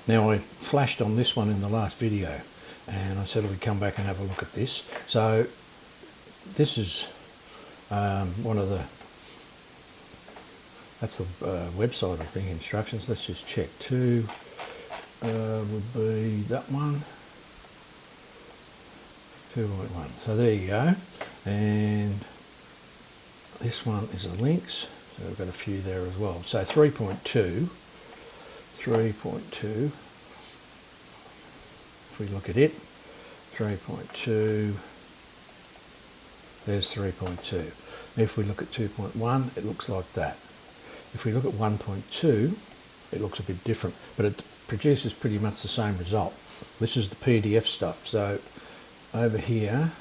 Now, I flashed on this one in the last video, and I said we'd come back and have a look at this. So this is one of the, that's the website of the instructions. Let's just check. 2 would be that one, 2.1. So there you go. And this one is the links. So we've got a few there as well. So 3.2, if we look at it, 3.2, there's 3.2. If we look at 2.1, it looks like that. If we look at 1.2, it looks a bit different, but it produces pretty much the same result. This is the PDF stuff. So over here,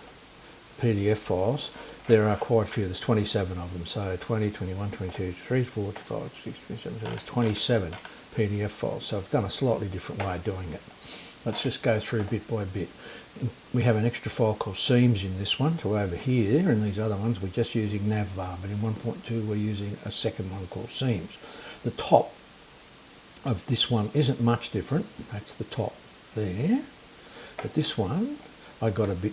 PDF files, there are quite a few. There's 27 of them. So 20, 21, 22, 23, 24, 25, 26, 27, so there's 27 PDF files. So I've done a slightly different way of doing it. Let's just go through bit by bit. We have an extra file called seams in this one. So over here, in these other ones, we're just using navbar, but in 1.2 we're using a second one called seams. The top of this one isn't much different. That's the top there. But this one, I got a bit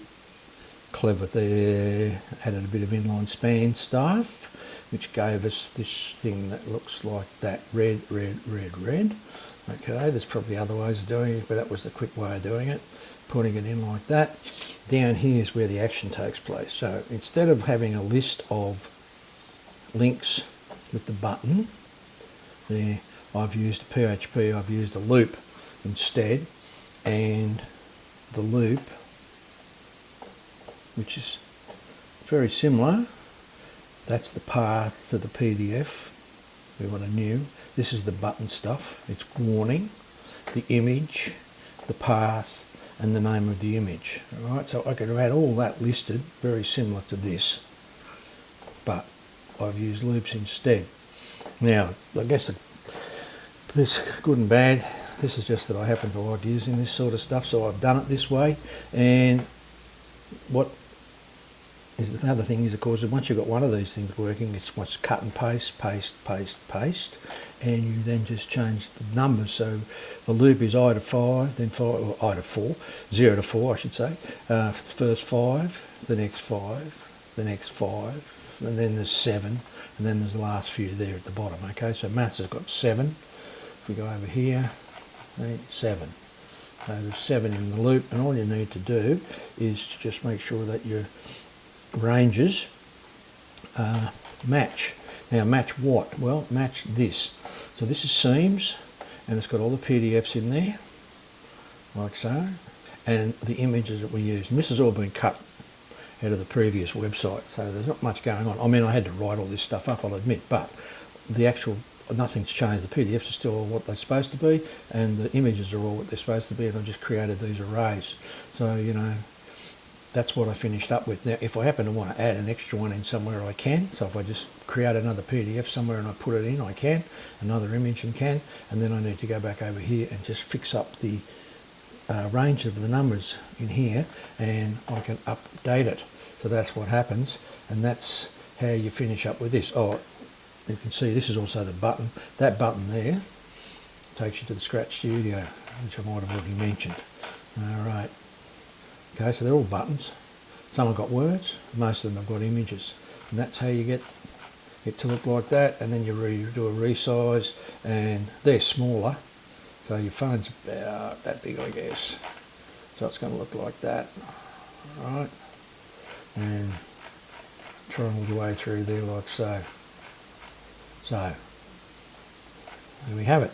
clever there, added a bit of inline span stuff, which gave us this thing that looks like that, red, red, red, red. Okay, there's probably other ways of doing it, but that was the quick way of doing it, putting it in like that. Down here is where the action takes place. So instead of having a list of links with the button there, I've used PHP, I've used a loop instead, and the loop, which is very similar, that's the path to the PDF. We want a new. This is the button stuff. It's warning, the image, the path, and the name of the image. All right, so I could have had all that listed, very similar to this, but I've used loops instead. Now, I guess this good and bad. This is just that I happen to like using this sort of stuff, so I've done it this way. And what is the other thing is, of course, once you've got one of these things working, it's what's cut and paste, paste, paste, paste, and you then just change the numbers. So the loop is I to 5, then 5, or I to 4, 0 to 4, I should say. First 5, the next 5, the next 5, and then there's 7, and then there's the last few there at the bottom. Okay, so maths has got 7. If we go over here, 7. So there's 7 in the loop, and all you need to do is to just make sure that your ranges match. Now match what? Well, match this. So this is seams, and it's got all the PDFs in there, like so, and the images that we use. And this has all been cut out of the previous website, so there's not much going on. I mean, I had to write all this stuff up, I'll admit, but the actual, nothing's changed. The PDFs are still all what they're supposed to be, and the images are all what they're supposed to be, and I just created these arrays. So, you know, that's what I finished up with. Now, if I happen to want to add an extra one in somewhere, I can. So if I just create another PDF somewhere and I put it in, I can. Another image and can. And then I need to go back over here and just fix up the range of the numbers in here, and I can update it. So that's what happens, and that's how you finish up with this. Oh, you can see this is also the button. That button there takes you to the Scratch Studio, which I might have already mentioned. All right. Okay, so they're all buttons. Some have got words, most of them have got images. And that's how you get it to look like that, and then you do a resize, and they're smaller. So your phone's about that big, I guess. So it's going to look like that. All right. And triangle the way through there like so. So, there we have it.